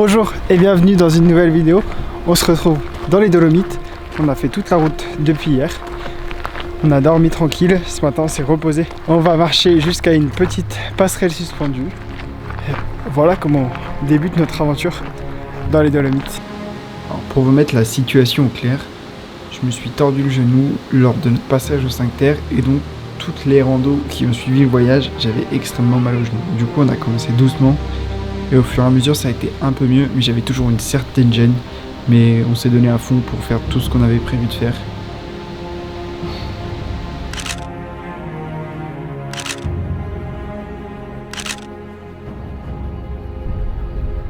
Bonjour et bienvenue dans une nouvelle vidéo. On se retrouve dans les Dolomites. On a fait toute la route depuis hier. On a dormi tranquille. Ce matin on s'est reposé. On va marcher jusqu'à une petite passerelle suspendue. Et voilà comment débute notre aventure dans les Dolomites. Alors, pour vous mettre la situation au clair, je me suis tordu le genou lors de notre passage au 5 Terre et donc toutes les randos qui ont suivi le voyage, j'avais extrêmement mal au genou. Du coup on a commencé doucement et au fur et à mesure ça a été un peu mieux, mais j'avais toujours une certaine gêne. Mais on s'est donné à fond pour faire tout ce qu'on avait prévu de faire.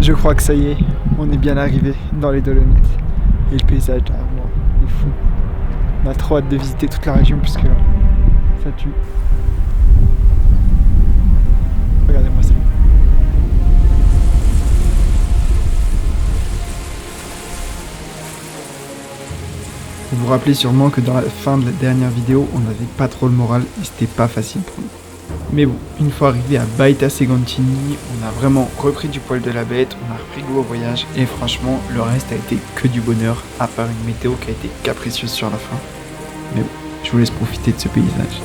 Je crois que ça y est, on est bien arrivé dans les Dolomites. Et le paysage derrière moi est fou. On a trop hâte de visiter toute la région puisque ça tue. Regardez-moi ça. Vous vous rappelez sûrement que dans la fin de la dernière vidéo, on n'avait pas trop le moral et c'était pas facile pour nous. Mais bon, une fois arrivé à Baita Segantini, on a vraiment repris du poil de la bête, on a repris goût au voyage et franchement, le reste a été que du bonheur, à part une météo qui a été capricieuse sur la fin. Mais bon, je vous laisse profiter de ce paysage.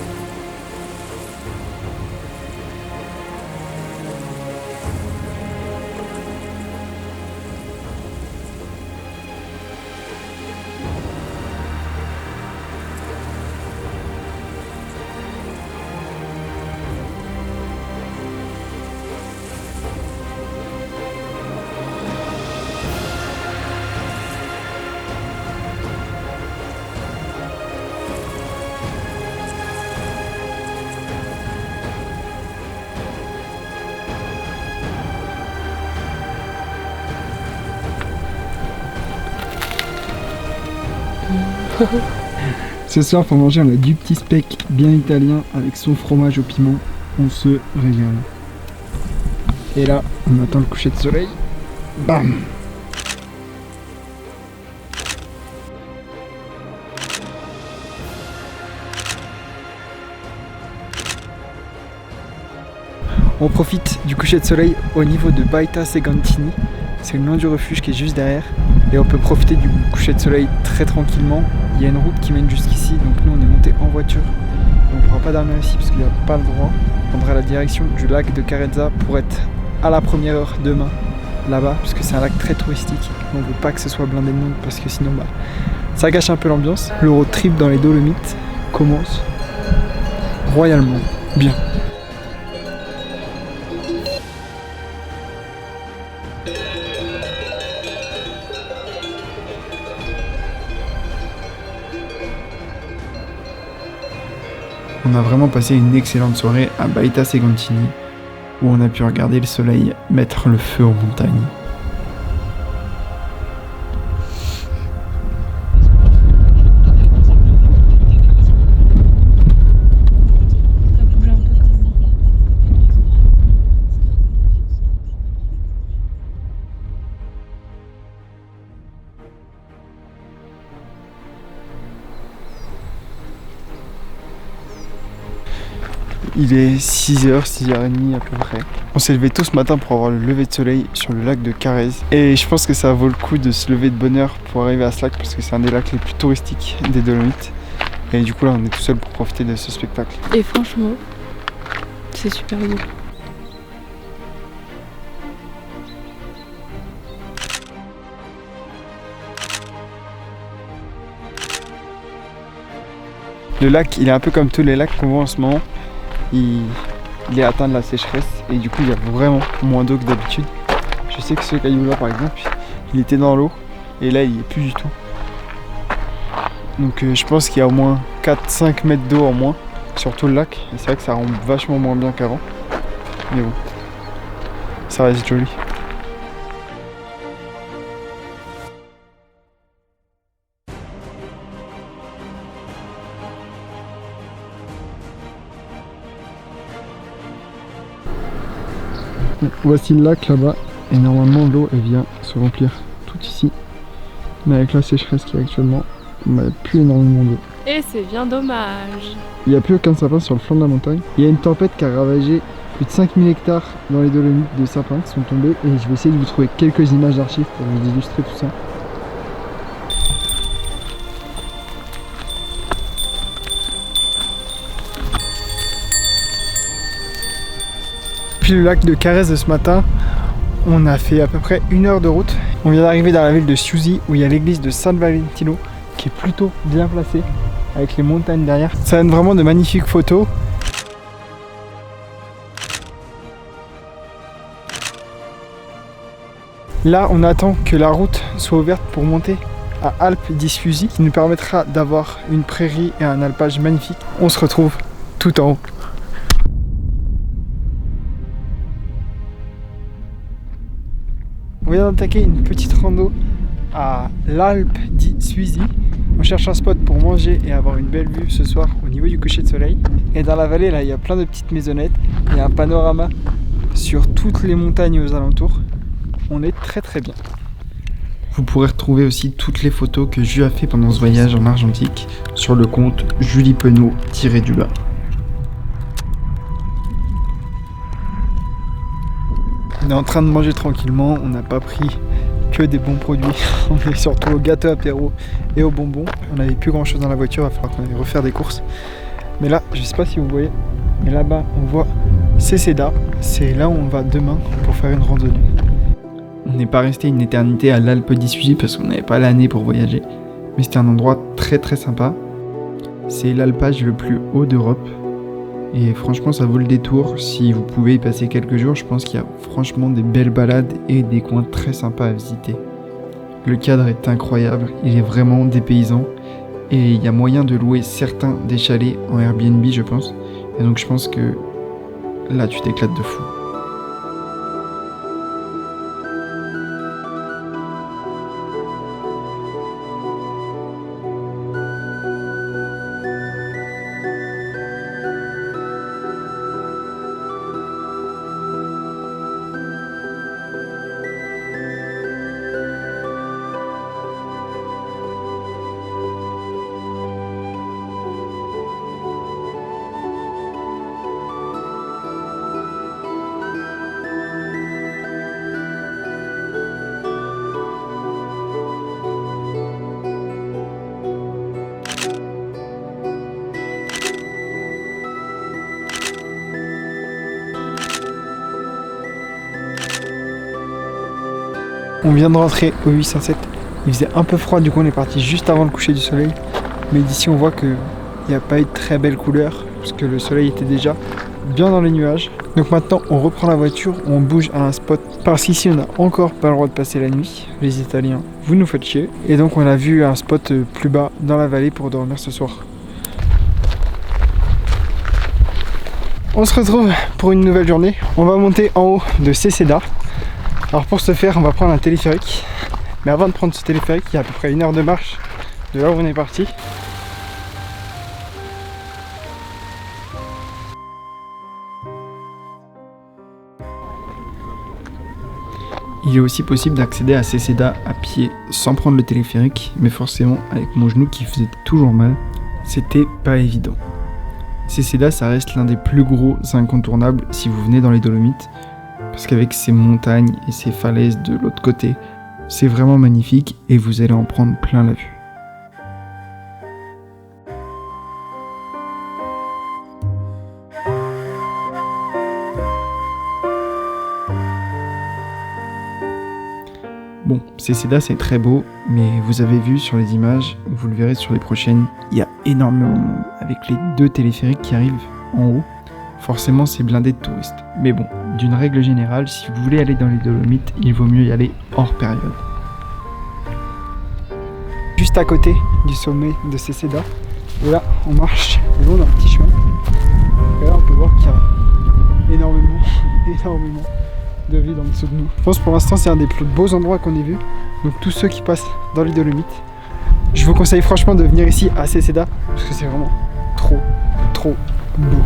Ce soir pour manger on a du petit speck bien italien avec son fromage au piment, on se régale. Et là on attend le coucher de soleil, bam. On profite du coucher de soleil au niveau de Baita Segantini. C'est le nom du refuge qui est juste derrière et on peut profiter du coucher de soleil très tranquillement. Il y a une route qui mène jusqu'ici, donc nous on est monté en voiture. On ne pourra pas dormir ici parce qu'il n'y a pas le droit. On prendra la direction du lac de Carezza pour être à la première heure demain là-bas, parce que c'est un lac très touristique. On ne veut pas que ce soit blindé de monde parce que sinon ça gâche un peu l'ambiance. Le road trip dans les Dolomites commence royalement bien. On a vraiment passé une excellente soirée à Baita Segantini où on a pu regarder le soleil mettre le feu aux montagnes. Il est 6h, 6h30 à peu près. On s'est levé tôt ce matin pour avoir le lever de soleil sur le lac de Carez. Et je pense que ça vaut le coup de se lever de bonne heure pour arriver à ce lac parce que c'est un des lacs les plus touristiques des Dolomites. Et du coup là on est tout seul pour profiter de ce spectacle. Et franchement, c'est super beau. Le lac, il est un peu comme tous les lacs qu'on voit en ce moment. Il est atteint de la sécheresse et du coup il y a vraiment moins d'eau que d'habitude. Je sais que ce caillou là par exemple, il était dans l'eau et là il n'y est plus du tout. Donc je pense qu'il y a au moins 4-5 mètres d'eau en moins sur tout le lac. Et c'est vrai que ça rend vachement moins bien qu'avant. Mais bon, ça reste joli. Voici le lac là-bas et normalement l'eau elle vient se remplir tout ici, mais avec la sécheresse qu'il y a actuellement, il n'y a plus énormément d'eau. Et c'est bien dommage. Il n'y a plus aucun sapin sur le flanc de la montagne. Il y a une tempête qui a ravagé Plus de 5000 hectares dans les Dolomites de sapins qui sont tombés et je vais essayer de vous trouver quelques images d'archives pour vous illustrer tout ça. Puis le lac de Carrez de ce matin, on a fait à peu près 1 heure de route. On vient d'arriver dans la ville de Siusi où il y a l'église de San Valentino qui est plutôt bien placée avec les montagnes derrière. Ça donne vraiment de magnifiques photos. Là, on attend que la route soit ouverte pour monter à Alpe di Siusi, qui nous permettra d'avoir une prairie et un alpage magnifique. On se retrouve tout en haut. On vient d'attaquer une petite rando à l'Alpe di Siusi. On cherche un spot pour manger et avoir une belle vue ce soir au niveau du coucher de soleil. Et dans la vallée, là, il y a plein de petites maisonnettes. Il y a un panorama sur toutes les montagnes aux alentours. On est très très bien. Vous pourrez retrouver aussi toutes les photos que Jules a fait pendant ce voyage en Argentique sur le compte Julie Penaud-du-bas. On est en train de manger tranquillement, on n'a pas pris que des bons produits. On est surtout au gâteau apéro et aux bonbons. On n'avait plus grand chose dans la voiture, il va falloir qu'on aille refaire des courses. Mais là, je sais pas si vous voyez, mais là-bas on voit Ceseda. C'est là où on va demain pour faire une randonnée. On n'est pas resté une éternité à l'Alpe di Siusi parce qu'on n'avait pas l'année pour voyager. Mais c'était un endroit très très sympa. C'est l'alpage le plus haut d'Europe. Et franchement ça vaut le détour. Si vous pouvez y passer quelques jours, je pense qu'il y a franchement des belles balades et des coins très sympas à visiter. Le cadre est incroyable, il est vraiment dépaysant. Et il y a moyen de louer certains des chalets en Airbnb je pense. Et donc je pense que là tu t'éclates de fou. On vient de rentrer au 807, il faisait un peu froid, du coup on est parti juste avant le coucher du soleil. Mais d'ici on voit qu'il n'y a pas eu de très belles couleurs, parce que le soleil était déjà bien dans les nuages. Donc maintenant on reprend la voiture, on bouge à un spot, parce qu'ici on n'a encore pas le droit de passer la nuit. Les Italiens, vous nous faites chier. Et donc on a vu un spot plus bas dans la vallée pour dormir ce soir. On se retrouve pour une nouvelle journée, on va monter en haut de Ceseda. Alors pour ce faire, on va prendre un téléphérique. Mais avant de prendre ce téléphérique, il y a à peu près 1 heure de marche de là où on est parti. Il est aussi possible d'accéder à Ceseda à pied sans prendre le téléphérique, mais forcément avec mon genou qui faisait toujours mal, c'était pas évident. Ceseda, ça reste l'un des plus gros incontournables si vous venez dans les Dolomites. Parce qu'avec ces montagnes et ces falaises de l'autre côté, c'est vraiment magnifique et vous allez en prendre plein la vue. Bon, Ceseda c'est très beau, mais vous avez vu sur les images, vous le verrez sur les prochaines, il y a énormément de monde avec les 2 téléphériques qui arrivent en haut. Forcément c'est blindé de touristes. Mais bon, d'une règle générale, si vous voulez aller dans les Dolomites, il vaut mieux y aller hors période. Juste à côté du sommet de Ceseda, et là on marche le long d'un petit chemin. Et là on peut voir qu'il y a énormément de vide en dessous de nous. Je pense pour l'instant c'est un des plus beaux endroits qu'on ait vu. Donc tous ceux qui passent dans les Dolomites, je vous conseille franchement de venir ici à Ceseda parce que c'est vraiment trop beau.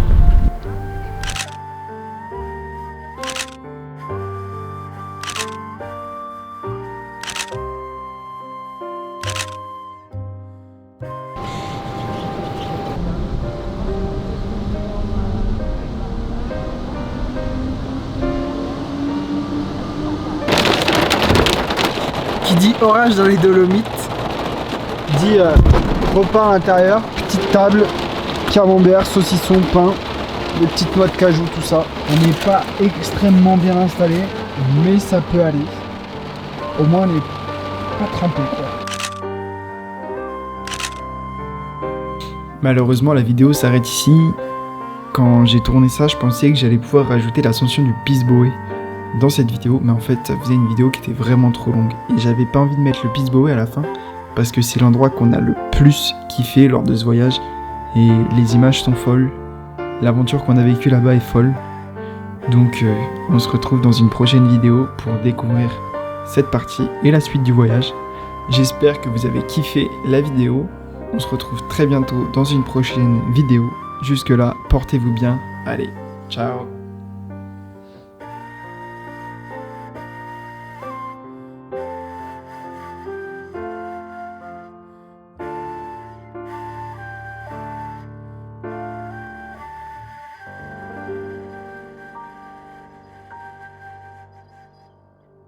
Qui dit orage dans les Dolomites dit repas à l'intérieur, petite table, camembert, saucisson, pain, des petites noix de cajou, tout ça. On n'est pas extrêmement bien installé, mais ça peut aller. Au moins on n'est pas trempé quoi. Malheureusement la vidéo s'arrête ici. Quand j'ai tourné ça, je pensais que j'allais pouvoir rajouter l'ascension du Pisboé dans cette vidéo, mais en fait ça faisait une vidéo qui était vraiment trop longue et j'avais pas envie de mettre le Pisboé à la fin parce que c'est l'endroit qu'on a le plus kiffé lors de ce voyage et les images sont folles, l'aventure qu'on a vécue là-bas est folle, donc on se retrouve dans une prochaine vidéo pour découvrir cette partie et la suite du voyage. J'espère que vous avez kiffé la vidéo, on se retrouve très bientôt dans une prochaine vidéo. Jusque là, portez-vous bien, allez, ciao.